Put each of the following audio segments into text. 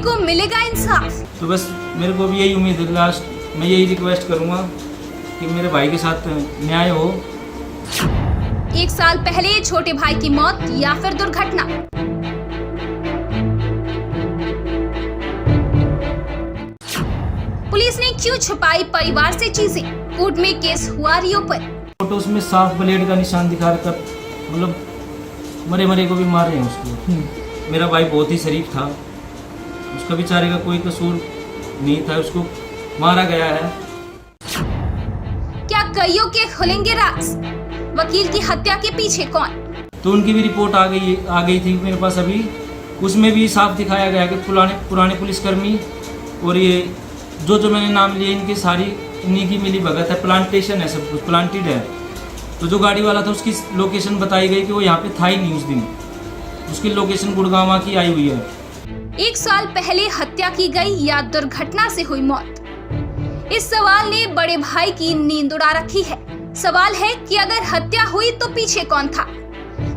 को मिलेगा इंसाफ। तो बस मेरे को भी यही उम्मीद है, लास्ट मैं यही रिक्वेस्ट करूँगा कि मेरे भाई के साथ न्याय हो। 1 साल पहले छोटे भाई की मौत या फिर दुर्घटना। पुलिस ने क्यों छुपाई परिवार से चीजें? कोर्ट में केस हुआ रिओपन। फोटोस में साफ ब्लेड का निशान दिखा कर मतलब मरे मरे को भी मार रहे हैं उसको। मेरा भाई बहुत ही शरीफ था, उसका बेचारे का कोई कसूर नहीं था, उसको मारा गया है। क्या कईयों के खुलेंगे राज? वकील की हत्या के पीछे कौन? तो उनकी भी रिपोर्ट आ गई थी मेरे पास अभी। उसमें भी साफ दिखाया गया कि पुराने पुलिसकर्मी और ये जो मैंने नाम लिए इनके सारी इन्हीं की मिली भगत है। प्लांटेशन है, सब कुछ प्लांटेड है। तो जो गाड़ी वाला था उसकी लोकेशन बताई गई कि वो यहाँ पे था ही नहीं उस दिन। उसकी लोकेशन गुड़गांव की आई हुई है। 1 साल पहले हत्या की गई या दुर्घटना से हुई मौत? इस सवाल ने बड़े भाई की नींद उड़ा रखी है। सवाल है कि अगर हत्या हुई तो पीछे कौन था?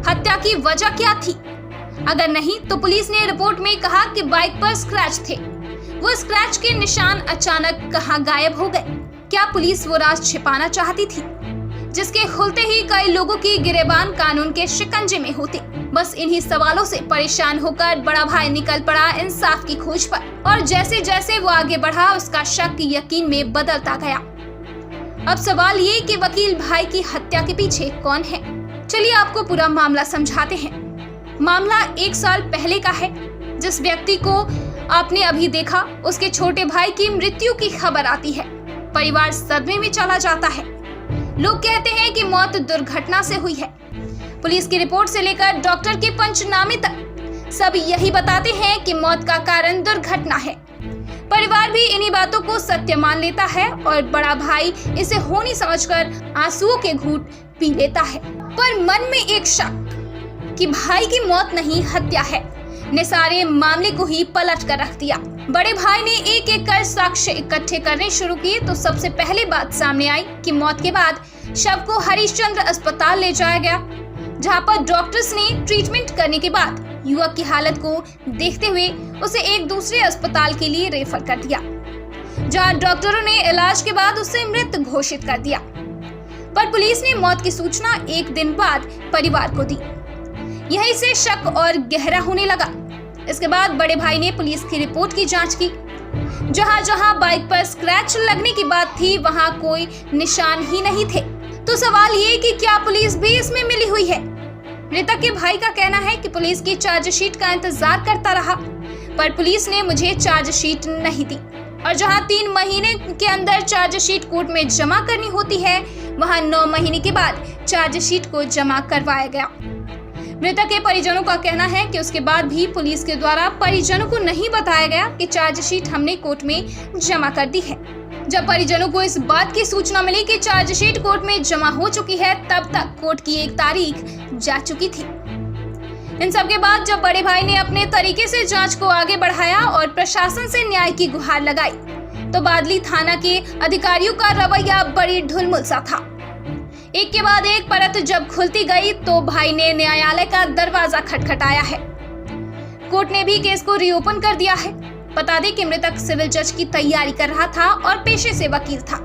हत्या की वजह क्या थी? अगर नहीं तो पुलिस ने रिपोर्ट में कहा कि बाइक पर स्क्रैच थे। वो स्क्रैच के निशान अचानक कहां गायब हो गए? क्या पुलिस वो राज छिपाना चाहती थी जिसके खुलते ही कई लोगों की गिरेबान कानून के शिकंजे में होते? बस इन्हीं सवालों से परेशान होकर बड़ा भाई निकल पड़ा इंसाफ की खोज पर, और जैसे जैसे वो आगे बढ़ा उसका शक यकीन में बदलता गया। अब सवाल ये कि वकील भाई की हत्या के पीछे कौन है? चलिए आपको पूरा मामला समझाते हैं। मामला 1 साल पहले का है। जिस व्यक्ति को आपने अभी देखा उसके छोटे भाई की मृत्यु की खबर आती है। परिवार सदमे में चला जाता है। लोग कहते हैं कि मौत दुर्घटना से हुई है। पुलिस की रिपोर्ट से लेकर डॉक्टर के पंचनामे तक सब यही बताते हैं कि मौत का कारण दुर्घटना है। परिवार भी इन्हीं बातों को सत्य मान लेता है और बड़ा भाई इसे होनी समझकर आंसुओं के घूंट पी लेता है। पर मन में एक शक कि भाई की मौत नहीं हत्या है ने सारे मामले को ही पलट कर रख दिया। बड़े भाई ने एक एक कर साक्ष्य इकट्ठे करने शुरू किए तो सबसे पहले बात सामने आई कि मौत के बाद शव को हरिश्चंद्र अस्पताल ले जाया गया, जहां पर डॉक्टर्स ने ट्रीटमेंट करने के बाद युवक की हालत को देखते हुए उसे एक दूसरे अस्पताल के लिए रेफर कर दिया, जहां डॉक्टरों ने इलाज के बाद उसे मृत घोषित कर दिया। पर पुलिस ने मौत की सूचना 1 दिन बाद परिवार को दी। यहीं से शक और गहरा होने लगा। इसके बाद बड़े भाई ने पुलिस की रिपोर्ट की जांच की। जहां जहां बाइक पर स्क्रैच लगने की बात थी वहां कोई निशान ही नहीं थे। तो सवाल ये कि क्या पुलिस भी इसमें मिली हुई है? मृतक के भाई का कहना है कि पुलिस की चार्जशीट का इंतजार करता रहा, पर पुलिस ने मुझे चार्जशीट नहीं दी, और जहां 3 महीने के अंदर चार्जशीट कोर्ट में जमा करनी होती है वहां 9 महीने के बाद चार्जशीट को जमा करवाया गया। मृतक के परिजनों का कहना है कि उसके बाद भी पुलिस के द्वारा परिजनों को नहीं बताया गया कि चार्जशीट हमने कोर्ट में जमा कर दी है। जब परिजनों को इस बात की सूचना मिली कि चार्जशीट कोर्ट में जमा हो चुकी है, तब तक कोर्ट की एक तारीख जा चुकी थी। इन सब के बाद जब बड़े भाई ने अपने तरीके से जांच को आगे बढ़ाया और प्रशासन से न्याय की गुहार लगाई, तो बादली थाना के अधिकारियों का रवैया बड़ी ढुलमुल सा था। एक के बाद एक परत जब खुलती गई तो भाई ने न्यायालय का दरवाजा खटखटाया है। कोर्ट ने भी केस को रीओपन कर दिया है। बता दें कि मृतक सिविल जज की तैयारी कर रहा था और पेशे से वकील था।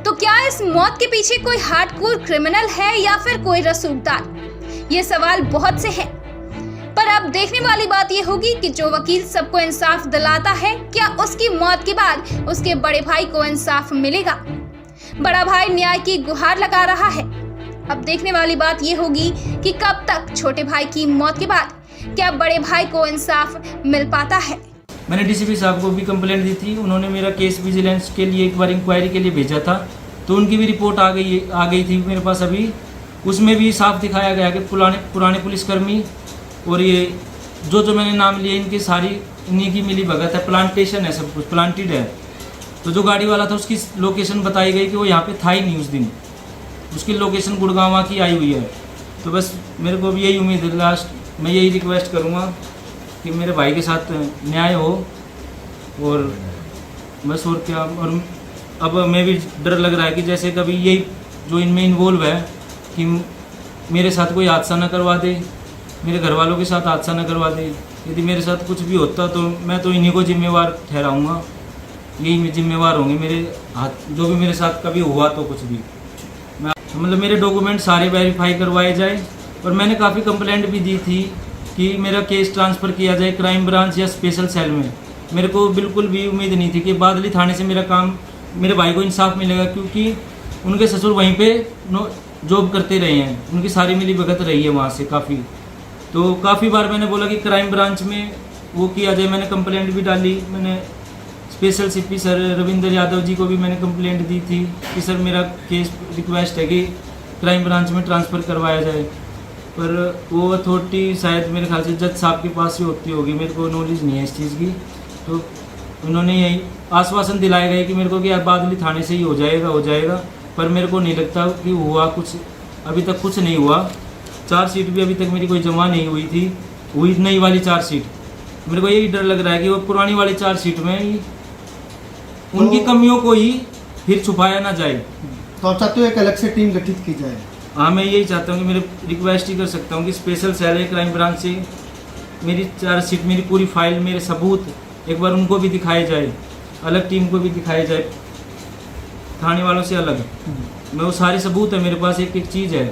तो क्या इस मौत के पीछे कोई हार्डकोर क्रिमिनल है या फिर कोई रसूखदार? ये सवाल बहुत से हैं। पर अब देखने वाली बात ये होगी कि जो वकील सबको इंसाफ दिलाता है, क्या उसकी मौत के बाद उसके बड़े भाई को इंसाफ मिलेगा? बड़ा भाई न्याय की गुहार लगा रहा है। अब देखने वाली बात ये होगी कि कब तक छोटे भाई की मौत के बाद क्या बड़े भाई को इंसाफ मिल पाता है। मैंने डीसीपी साहब को भी कंप्लेंट दी थी। उन्होंने मेरा केस विजिलेंस के लिए एक बार इंक्वायरी के लिए भेजा था, तो उनकी भी रिपोर्ट आ गई थी मेरे पास अभी। उसमें भी साफ दिखाया गया कि पुराने पुलिसकर्मी और ये जो मैंने नाम लिए इनके सारी इन्हीं की मिली भगत है। प्लांटेशन है, सब कुछ प्लांटेड है। तो जो गाड़ी वाला था उसकी लोकेशन बताई गई कि वो यहाँ पे था ही नहीं उस दिन। उसकी लोकेशन गुड़गांव की आई हुई है। तो बस मेरे को भी यही उम्मीद है, लास्ट मैं यही रिक्वेस्ट करूँगा कि मेरे भाई के साथ न्याय हो। और बस और क्या। और अब मैं भी डर लग रहा है कि जैसे कभी यही जो इनमें इन्वॉल्व है कि मेरे साथ कोई हादसा न करवा दे, मेरे घर वालों के साथ हादसा न करवा दे। यदि मेरे साथ कुछ भी होता तो मैं तो इन्हीं को जिम्मेवार ठहराऊँगा, यही जिम्मेवार होंगे मेरे हाथ, जो भी मेरे साथ कभी हुआ तो कुछ भी। मैं मतलब मेरे डॉक्यूमेंट सारे वेरीफाई करवाए जाए, और मैंने काफ़ी कंप्लेंट भी दी थी कि मेरा केस ट्रांसफ़र किया जाए क्राइम ब्रांच या स्पेशल सेल में। मेरे को बिल्कुल भी उम्मीद नहीं थी कि बादली थाने से मेरा काम, मेरे भाई को इंसाफ मिलेगा, क्योंकि उनके ससुर वहीं पे जॉब करते रहे हैं, उनकी सारी मिली भगत रही है वहाँ से काफ़ी। तो काफ़ी बार मैंने बोला कि क्राइम ब्रांच में वो किया जाए, मैंने कंप्लेंट भी डाली। मैंने special CP sir Ravindra Yadav ji को भी मैंने कंप्लेंट दी थी कि सर मेरा केस रिक्वेस्ट है कि क्राइम ब्रांच में ट्रांसफ़र करवाया जाए, पर वो अथॉरिटी शायद मेरे ख्याल से जज साहब के पास ही होती होगी, मेरे को नॉलेज नहीं है इस चीज़ की। तो उन्होंने यही आश्वासन दिलाया गया कि मेरे को कि यार बादली थाने से ही हो जाएगा, पर मेरे को नहीं लगता कि हुआ कुछ, अभी तक कुछ नहीं हुआ। चार्जशीट भी अभी तक मेरी कोई जमा नहीं हुई नई वाली चार्जशीट। मेरे को यही डर लग रहा है कि वो पुरानी वाली चार्जशीट में ही उनकी कमियों को ही फिर छुपाया ना जाए। तो आप चाहते हो एक अलग से टीम गठित की जाए? हाँ, मैं यही चाहता हूँ कि मेरे रिक्वेस्ट ही कर सकता हूँ कि स्पेशल सेल है क्राइम ब्रांच से मेरी चार्जशीट, मेरी पूरी फाइल, मेरे सबूत एक बार उनको भी दिखाए जाए, अलग टीम को भी दिखाया जाए, थाने वालों से अलग। मैं वो सारे सबूत है मेरे पास, एक एक चीज़ है।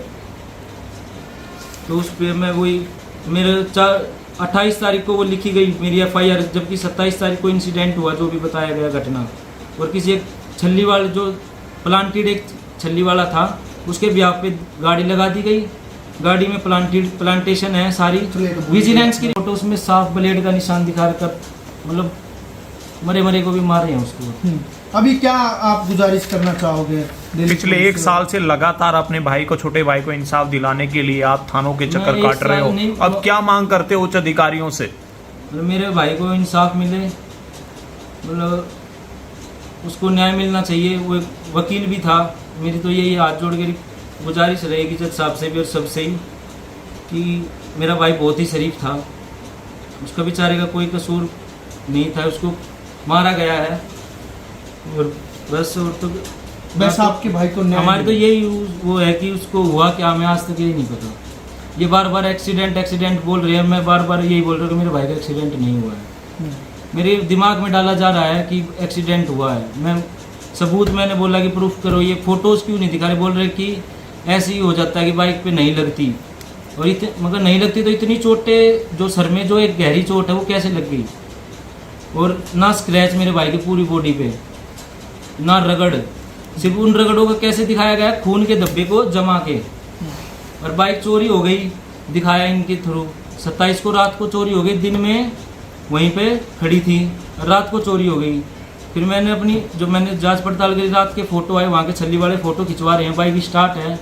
तो उस पर मैं वही मेरे 28 तारीख को वो लिखी गई मेरी FIR, जबकि 27 तारीख को इंसिडेंट हुआ जो भी बताया गया घटना। और किसी एक छल्ली वाले जो प्लांटेड एक छल्ली वाला था उसके ब्याह पे गाड़ी लगा दी गई, गाड़ी में प्लांटेशन है सारी, विजिलेंस की फोटो उसमें साफ ब्लेड का निशान दिखा कर, मतलब मरे को भी मार रहे हैं उसको। अभी क्या आप गुजारिश करना चाहोगे? पिछले 1 साल से लगातार अपने भाई को, छोटे भाई को इंसाफ दिलाने के लिए आप थानों के चक्कर काट रहे हो, अब क्या मांग करते हो उच्च अधिकारियों से? मतलब मेरे भाई को इंसाफ मिले, मतलब उसको न्याय मिलना चाहिए। वो एक वकील भी था, मेरी तो यही हाथ जोड़ के गुजारिश रहेगी जज साहब से भी और सबसे ही कि मेरा भाई बहुत ही शरीफ था, उसका बेचारे का कोई कसूर नहीं था, उसको मारा गया है और बस। और तो बस आपके भाई को हमारे तो यही वो है कि उसको हुआ क्या, हमें आज तक यही नहीं पता। ये बार बार एक्सीडेंट बोल रहे हैं, मैं बार बार यही बोल रहा हूँ कि मेरे भाई का एक्सीडेंट नहीं हुआ है। मेरे दिमाग में डाला जा रहा है कि एक्सीडेंट हुआ है। मैं सबूत मैंने बोला कि प्रूफ करो, ये फ़ोटोज़ क्यों नहीं दिखा रहे, बोल रहे कि ऐसे ही हो जाता है कि बाइक पे नहीं लगती, और मगर नहीं लगती तो इतनी चोटें जो सर में जो एक गहरी चोट है वो कैसे लग गई, और ना स्क्रैच मेरे भाई की पूरी बॉडी पे, ना रगड़, सिर्फ उन रगड़ों का कैसे दिखाया गया, खून के धब्बे को जमा के। और बाइक चोरी हो गई, दिखाया इनके थ्रू। 27 को रात को चोरी हो गई, दिन में वहीं पे खड़ी थी, रात को चोरी हो गई। फिर मैंने मैंने जांच पड़ताल करी, रात के फ़ोटो आए, वहाँ के छल्ली वाले फ़ोटो खिंचवा रहे हैं, बाइक स्टार्ट है।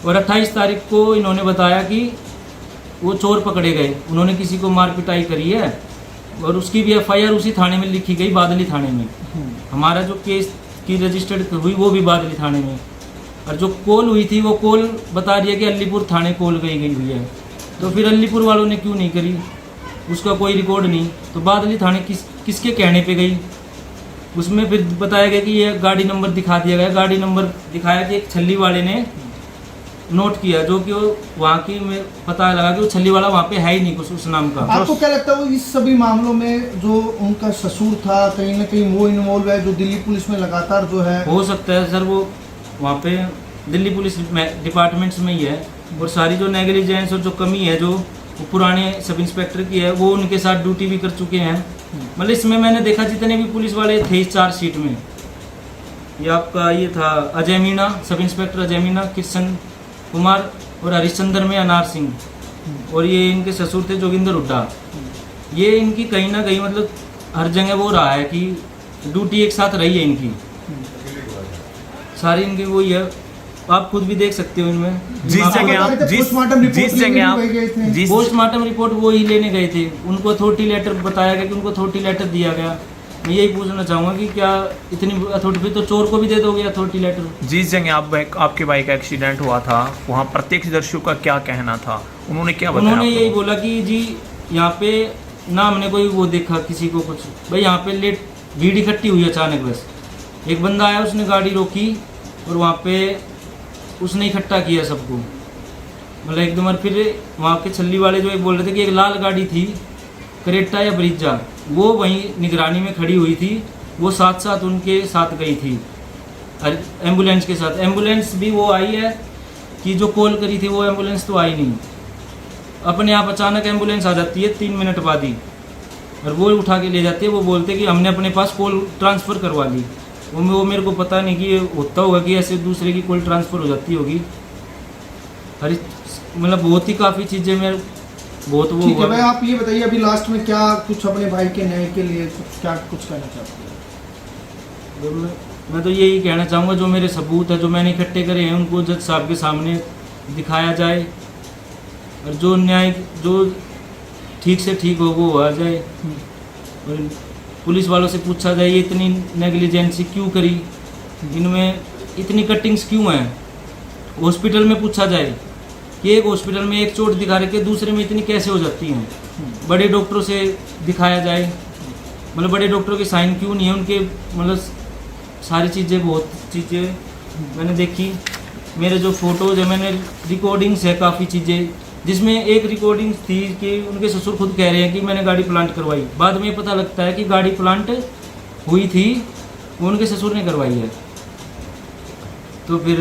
और 28 तारीख को इन्होंने बताया कि वो चोर पकड़े गए, उन्होंने किसी को मार पिटाई करी है, और उसकी भी FIR उसी थाने में लिखी गई, बादली थाने में। हमारा जो केस की रजिस्टर्ड हुई वो भी बादली थाने में, और जो कॉल हुई थी वो कॉल बता रही है कि अलीपुर थाने कॉल गई हुई है। तो फिर अलीपुर वालों ने क्यों नहीं करी, उसका कोई रिकॉर्ड नहीं। तो बादली थाने किसके कहने पे गई, उसमें फिर बताया गया कि ये गाड़ी नंबर दिखा दिया गया, गाड़ी नंबर दिखाया कि एक छल्ली वाले ने नोट किया, जो कि वो वहाँ की में पता लगा कि वो छल्ली वाला वहाँ पे है ही नहीं कुछ उस नाम का। आपको क्या लगता है इस सभी मामलों में जो उनका ससुर था कहीं ना कहीं वो इन्वॉल्व है, जो दिल्ली पुलिस में लगातार जो है? हो सकता है सर, वो वहाँ पे दिल्ली पुलिस डिपार्टमेंट्स में ही है, और सारी जो नेग्लिजेंस और जो कमी है जो पुराने सब इंस्पेक्टर की है, वो उनके साथ ड्यूटी भी कर चुके हैं। मतलब इसमें मैंने देखा जितने भी पुलिस वाले थे इस चार्जशीट में, ये आपका ये था अजय मीणा, सब इंस्पेक्टर अजय मीणा, किशन कुमार, और हरिश्चंद्र में अनार सिंह, और ये इनके ससुर थे जोगिंदर हुड्डा। ये इनकी कहीं ना कहीं मतलब हर जगह वो रहा है कि ड्यूटी एक साथ रही है इनकी, सारी इनकी वही है, आप खुद भी देख सकते हो इनमें। पोस्टमार्टम रिपोर्ट वो ही लेने गए थे, उनको अथॉरिटी लेटर बताया गया कि उनको अथॉरिटी लेटर दिया गया। मैं यही पूछना चाहूँगा कि क्या इतनी अथॉरिटी तो चोर को भी दे दोगे अथॉरिटी लेटर? जिस जगह आपके बाइक का एक्सीडेंट हुआ था वहाँ प्रत्यक्षदर्शियों का क्या कहना था, उन्होंने क्या बताया? उन्होंने यही बोला कि जी यहाँ पे ना हमने कोई वो देखा किसी को कुछ, भाई यहाँ पे भीड़ इकट्ठी हुई अचानक, बस एक बंदा आया, उसने गाड़ी रोकी और वहाँ पे उसने इकट्ठा किया सबको, मतलब एकदम। और फिर वहाँ के छल्ली वाले जो बोल रहे थे कि एक लाल गाड़ी थी क्रेटा या ब्रिजा, वो वहीं निगरानी में खड़ी हुई थी, वो साथ साथ उनके साथ गई थी एम्बुलेंस के साथ। एम्बुलेंस भी वो आई है कि जो कॉल करी थी वो एम्बुलेंस तो आई नहीं, अपने आप अचानक एम्बुलेंस आ जाती है 3 मिनट बाद ही, और वो उठा के ले जाती है। वो बोलते कि हमने अपने पास कॉल ट्रांसफ़र करवा ली। वो मेरे को पता नहीं कि ये होता होगा कि ऐसे दूसरे की कॉल ट्रांसफ़र हो जाती होगी। अरे मतलब बहुत ही काफ़ी चीज़ें में बहुत वो ठीक है हुआ। भाई, आप ये बताइए अभी लास्ट में क्या कुछ अपने भाई के न्याय के लिए क्या कुछ कहना चाहते हैं? मैं तो यही कहना चाहूँगा, जो मेरे सबूत है जो मैंने इकट्ठे करे हैं उनको जज साहब के सामने दिखाया जाए, और जो न्याय जो ठीक से ठीक हो वो आ जाए, और पुलिस वालों से पूछा जाए ये इतनी नेग्लिजेंसी क्यों करी, इनमें इतनी कटिंग्स क्यों हैं। हॉस्पिटल में पूछा जाए कि एक हॉस्पिटल में एक चोट दिखा रखे दूसरे में इतनी कैसे हो जाती हैं। बड़े डॉक्टरों से दिखाया जाए, मतलब बड़े डॉक्टरों के साइन क्यों नहीं है उनके, मतलब सारी चीज़ें बहुत चीज़ें मैंने देखी। मेरे जो फोटोज है, मैंने रिकॉर्डिंग्स है काफ़ी चीज़ें, जिसमें एक रिकॉर्डिंग थी कि उनके ससुर खुद कह रहे हैं कि मैंने गाड़ी प्लांट करवाई। बाद में पता लगता है कि गाड़ी प्लांट हुई थी वो उनके ससुर ने करवाई है। तो फिर